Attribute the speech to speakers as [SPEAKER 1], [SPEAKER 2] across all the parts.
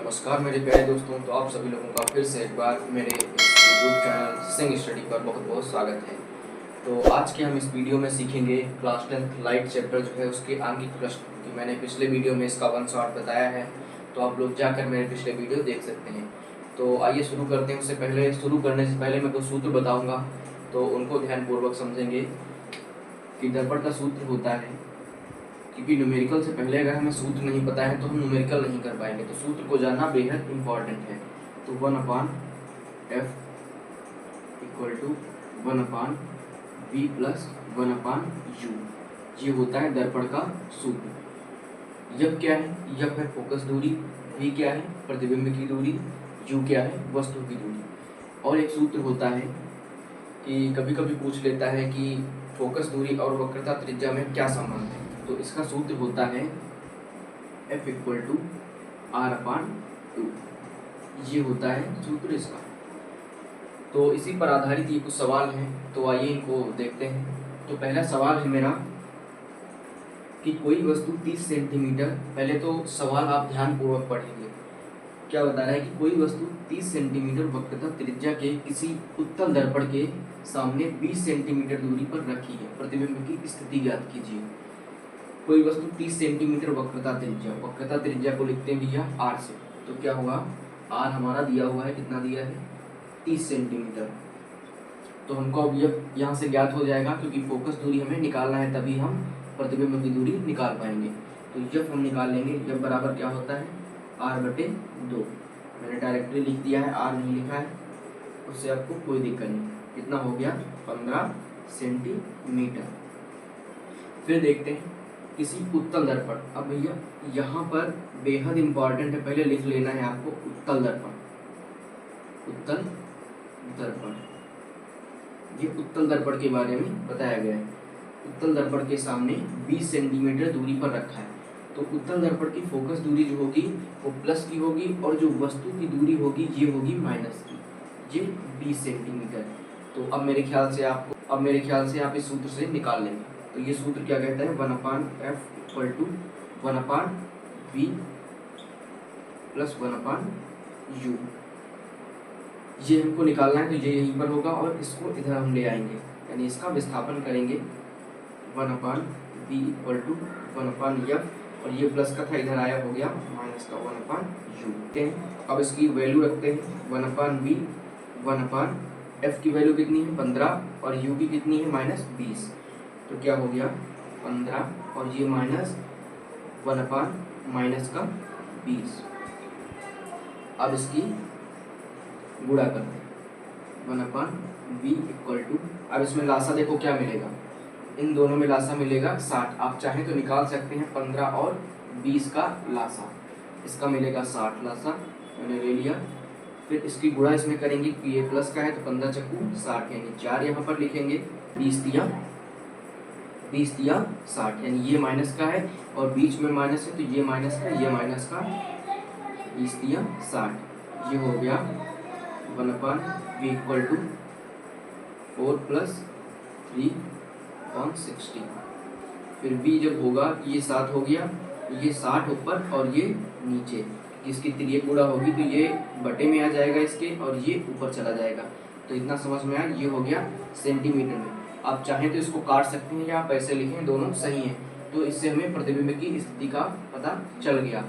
[SPEAKER 1] नमस्कार मेरे प्यारे दोस्तों। तो आप सभी लोगों का फिर से एक बार मेरे यूट्यूब चैनल सिंग स्टडी पर बहुत बहुत स्वागत है। तो आज के हम इस वीडियो में सीखेंगे क्लास 10th लाइट चैप्टर जो है उसके आंगिक प्रश्न की मैंने पिछले वीडियो में इसका 1 शॉट बताया है, तो आप लोग जाकर मेरे पिछले वीडियो देख सकते हैं। तो आइए शुरू करते हैं। उससे पहले शुरू करने से पहले मैं कुछ सूत्र बताऊँगा, तो उनको ध्यानपूर्वक समझेंगे कि दर्पण का सूत्र होता है, क्योंकि न्यूमेरिकल से पहले अगर हमें सूत्र नहीं पता है तो हम न्यूमेरिकल नहीं कर पाएंगे, तो सूत्र को जानना बेहद इम्पॉर्टेंट है। तो 1/f equal to 1/v plus 1/u, ये होता है दर्पण का सूत्र। यह क्या है? यह है फोकस दूरी, v क्या है? प्रतिबिंब की दूरी, u क्या है? वस्तु की दूरी। और एक सूत्र होता है कि कभी कभी पूछ लेता है कि फोकस दूरी और वक्रता त्रिज्या में क्या संबंध है, तो इसका सूत्र होता है F इक्वल टू R/2, ये होता है सूत्र इसका। तो इसी पर आधारित ये कुछ सवाल हैं, तो आइए इनको देखते हैं। तो पहला सवाल है मेरा कि कोई वस्तु 30 सेंटीमीटर, पहले तो सवाल आप ध्यानपूर्वक पढ़ेंगे। क्या बता रहा है कि कोई वस्तु 30 सेंटीमीटर वक्रता त्रिज्या के किसी उत्तल दर्पण के सामने 20 सेंटीमीटर दूरी पर रखी है, प्रतिबिंब की स्थिति ज्ञात कीजिए। कोई वस्तु 30 सेंटीमीटर वक्रता त्रिज्या को लिखते हैं भैया r से, तो क्या हुआ, r हमारा दिया हुआ है, कितना दिया है? 30 सेंटीमीटर। तो हमको अब यहाँ से ज्ञात हो जाएगा, क्योंकि फोकस दूरी हमें निकालना है, तभी हम प्रतिबिंब की दूरी निकाल पाएंगे। तो जब हम निकाल लेंगे, जब बराबर क्या होता है? r/2। मैंने डायरेक्टली लिख दिया है, r नहीं लिखा है, उससे आपको कोई दिक्कत नहीं। कितना हो गया? 15 सेंटीमीटर। फिर देखते हैं किसी उत्तल दर्पण। अब भैया यहाँ पर बेहद इंपॉर्टेंट है, पहले लिख लेना है आपको उत्तल दर्पण। उत्तल दर्पण, ये उत्तल दर्पण के बारे में बताया गया है। उत्तल दर्पण के सामने 20 सेंटीमीटर दूरी पर रखा है। तो उत्तल दर्पण की फोकस दूरी जो होगी वो प्लस की होगी, और जो वस्तु की दूरी होगी ये होगी माइनस की, ये 20 सेंटीमीटर। तो अब मेरे ख्याल से आप इस सूत्र से निकाल लेंगे। तो ये सूत्र क्या कहता है? 1/f equal to 1/v plus 1/u, ये हमको निकालना है। तो ये यहीं पर होगा और इसको इधर हम ले आएंगे, यानी इसका विस्थापन करेंगे। 1/v इक्वल टू 1/f, और ये प्लस का था, इधर आया, हो गया माइनस का 1/u। अब इसकी वैल्यू रखते हैं। 1/v 1/f की वैल्यू कितनी है? 15, और u की कितनी है? -20। तो क्या हो गया? 15, और ये माइनस 1/-20। अब इसकी गुणा करते हैं। 1/v इक्वल टू, अब इसमें लासा देखो क्या मिलेगा, इन दोनों में लासा मिलेगा 60। आप चाहें तो निकाल सकते हैं 15 और 20 का लासा, इसका मिलेगा 60 लासा, मैंने ले लिया। फिर इसकी गुणा इसमें करेंगे कि ये प्लस का है, तो 15 चक्कू 60, यानी 4 यहाँ पर लिखेंगे। 20 दिया 60, यानी ये माइनस का है और बीच में माइनस है, तो ये माइनस का, ये माइनस का, 20 दिया 60, ये हो गया 1/v इक्वल टू 4 + 3/60। फिर v जब होगा, ये 7 हो गया, ये 60 ऊपर और ये नीचे, इसकी त्रिज्या गुणा होगी तो ये बटे में आ जाएगा इसके, और ये ऊपर चला जाएगा। तो इतना समझ में आया, ये हो गया सेंटीमीटर में। आप चाहें तो इसको काट सकते हैं या आप ऐसे लिखें, दोनों सही हैं। तो इससे हमें प्रतिबिंब की स्थिति का पता चल गया।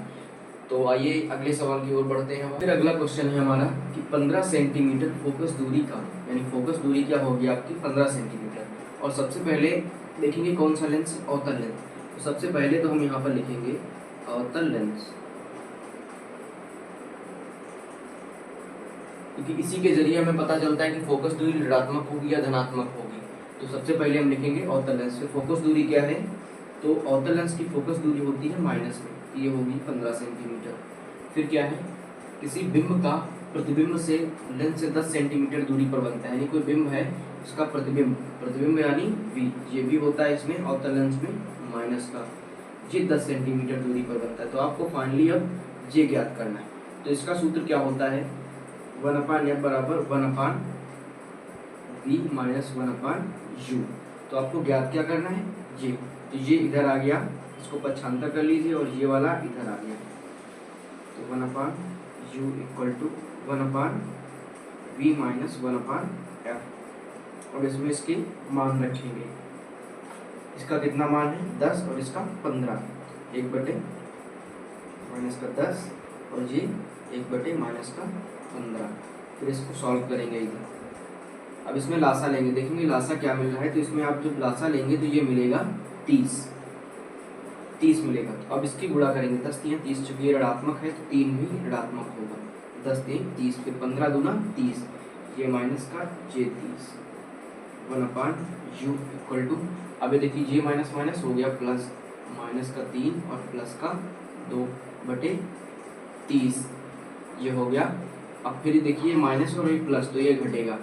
[SPEAKER 1] तो आइए अगले सवाल की ओर बढ़ते हैं। फिर अगला क्वेश्चन है हमारा कि 15 सेंटीमीटर फोकस दूरी का, यानी फोकस दूरी क्या होगी आपकी? 15 सेंटीमीटर। और सबसे पहले देखेंगे कौन सा लेंस? अवतल लेंस। तो सबसे पहले तो हम यहाँ पर लिखेंगे अवतल लेंस, क्योंकि इसी के जरिए हमें पता चलता है कि फोकस दूरी ऋणात्मक होगी या धनात्मक होगी। तो सबसे पहले हम लिखेंगे अवतल लेंस। फिर फोकस दूरी क्या है? तो अवतल लेंस की फोकस दूरी होती है माइनस में, ये होगी 15 सेंटीमीटर। फिर क्या है? किसी बिंब का प्रतिबिंब से लेंस से 10 सेंटीमीटर दूरी पर बनता है, यानी कोई बिंब है उसका प्रतिबिंब यानी v, ये भी होता है इसमें अवतल लेंस में माइनस का, ये 10 सेंटीमीटर दूरी पर बनता है। तो आपको फाइनली अब ये ज्ञात करना है। तो इसका सूत्र क्या होता है? 1/f बराबर 1/v माइनस 1/u। तो आपको ज्ञात क्या करना है? ये, तो ये इधर आ गया, इसको पक्षांतर कर लीजिए, और ये वाला इधर आ गया। तो 1/f u equal to 1/v minus 1/f। और इसमें इसके मान रखेंगे, इसका कितना मान है 10 और इसका 15, 1/- 10 और ये 1/- 15। फिर इसको सॉल्व करेंगे इधर। अब इसमें लासा लेंगे, देखेंगे लासा क्या मिल रहा है। तो इसमें आप जब लासा लेंगे तो ये मिलेगा 30 मिलेगा। तो अब इसकी गुणा करेंगे, 10 3 30, चूंकि ये ऋणात्मक है तो 3 भी ऋणात्मक होगा। 10 3 30, फिर 15 दूना 30, ये माइनस का ये 30, 1/u इक्वल टू, अब ये देखिए ये माइनस माइनस हो गया प्लस, माइनस का 3 और प्लस का 2/30 ये हो गया। अब फिर देखिए माइनस और ये प्लस तो ये घटेगा,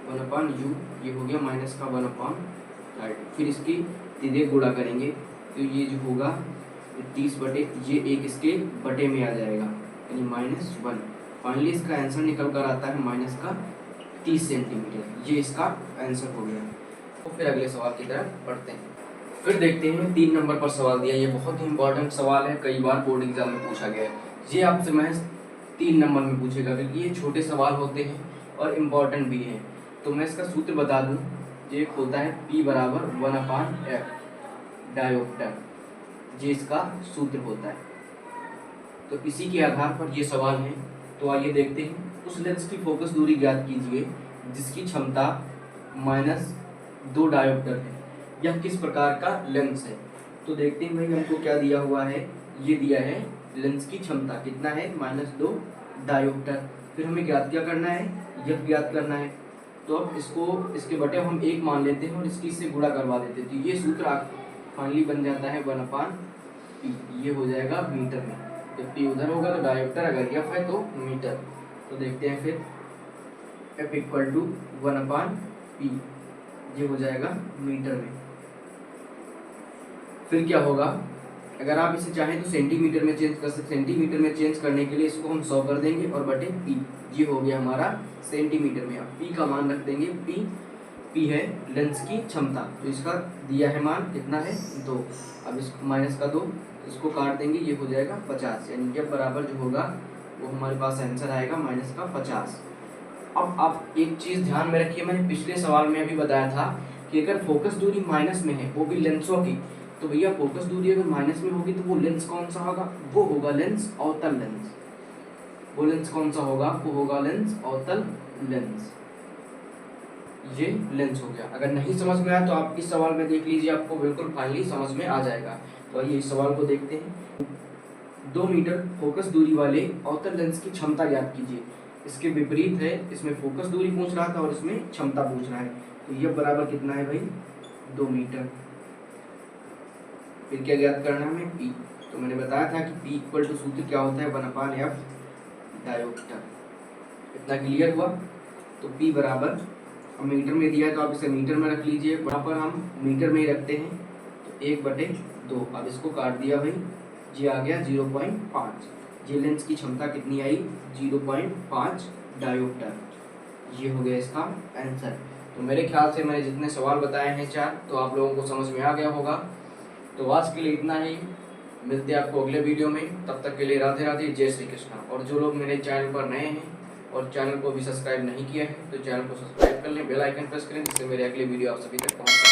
[SPEAKER 1] 1/u ये हो गया माइनस का 1/30। फिर इसकी सीधे गुणा करेंगे तो ये जो होगा 30/, ये एक इसके बटे में आ जाएगा यानी -1। फाइनली इसका आंसर निकल कर आता है माइनस का 30 सेंटीमीटर। ये इसका आंसर हो गया। तो फिर अगले सवाल की तरफ बढ़ते हैं। फिर देखते हैं 3 नंबर पर सवाल दिया। ये बहुत ही इंपॉर्टेंट सवाल है, कई बार बोर्ड एग्जाम में पूछा गया है। ये आपसे महज 3 नंबर में पूछेगा क्योंकि ये छोटे सवाल होते हैं और इम्पॉर्टेंट भी हैं। तो मैं इसका सूत्र बता दूं, ये होता है P बराबर 1/f डायोप्टर, ये इसका सूत्र होता है। तो इसी के आधार पर ये सवाल है। तो आइए देखते हैं। उस लेंस की फोकस दूरी ज्ञात कीजिए जिसकी क्षमता -2 डायोप्टर है। यह किस प्रकार का लेंस है। तो देखते हैं भाई हमको क्या दिया हुआ है। ये दिया है लेंस की क्षमता कितना है -2 डायोप्टर। फिर हमें ज्ञात क्या करना है, यह ज्ञात करना है। तो अब इसको इसके बटे हम 1 मान लेते हैं और इसकी इससे गुणा करवा देते हैं। तो ये सूत्र फाइनली बन जाता है 1/p, ये हो जाएगा मीटर में। जब p उधर होगा तो डायोप्टर, अगर f है तो मीटर। तो देखते हैं फिर f इक्वल टू 1/p, ये हो जाएगा मीटर में। फिर क्या होगा, अगर आप इसे चाहें तो सेंटीमीटर में चेंज कर सकते। सेंटीमीटर में चेंज करने के लिए इसको हम 100 कर देंगे और बटे p, ये हो गया हमारा सेंटीमीटर में। अब p का मान रख देंगे, p है लेंस की क्षमता। तो इसका दिया है मान कितना है 2। अब इसको माइनस का 2, इसको काट देंगे, ये हो जाएगा 50, यानी जब बराबर जो होगा वो हमारे पास आंसर आएगा -50। अब आप एक चीज़ ध्यान में रखिए, मैंने पिछले सवाल में अभी बताया था कि अगर फोकस दूरी माइनस में है वो भी लेंसों की, तो भैया फोकस दूरी अगर माइनस में होगी तो वो लेंस कौन सा होगा, वो होगा लेंस अवतल लेंस। वो लेंस कौन सा होगा, वो होगा लेंस अवतल लेंस। ये लेंस हो गया। अगर नहीं समझ में आया तो आप इस सवाल में देख लीजिए, आपको बिल्कुल फाइनली समझ में आ जाएगा। तो आइए इस सवाल को देखते हैं। 2 मीटर फोकस दूरी वाले अवतल लेंस की क्षमता ज्ञात कीजिए। इसके विपरीत है, इसमें फोकस दूरी पूछ रहा था और इसमें क्षमता पूछ रहा है। तो ये बराबर कितना है भाई 2 मीटर। फिर क्या ज्ञात करना है हमें, p। तो मैंने बताया था कि p इक्वल टू सूत्र क्या होता है 1/f डायोप्टर। इतना क्लियर हुआ। तो p बराबर, अब मीटर में दिया है तो आप इसे मीटर में रख लीजिए, वहाँ पर हम मीटर में ही रखते हैं। तो 1/2, अब इसको काट दिया भाई, ये आ गया 0.5। ये लेंस की क्षमता कितनी आई 0.5 डायोप्टर। ये हो गया इसका आंसर। तो मेरे ख्याल से मैंने जितने सवाल बताए हैं 4, तो आप लोगों को समझ में आ गया होगा। तो आज के लिए इतना ही, मिलते हैं आपको अगले वीडियो में। तब तक के लिए राधे राधे, जय श्री कृष्णा। और जो लोग मेरे चैनल पर नए हैं और चैनल को भी सब्सक्राइब नहीं किया है तो चैनल को सब्सक्राइब कर लें, बेल आइकन प्रेस करें जिससे मेरे अगले वीडियो आप सभी तक पहुंच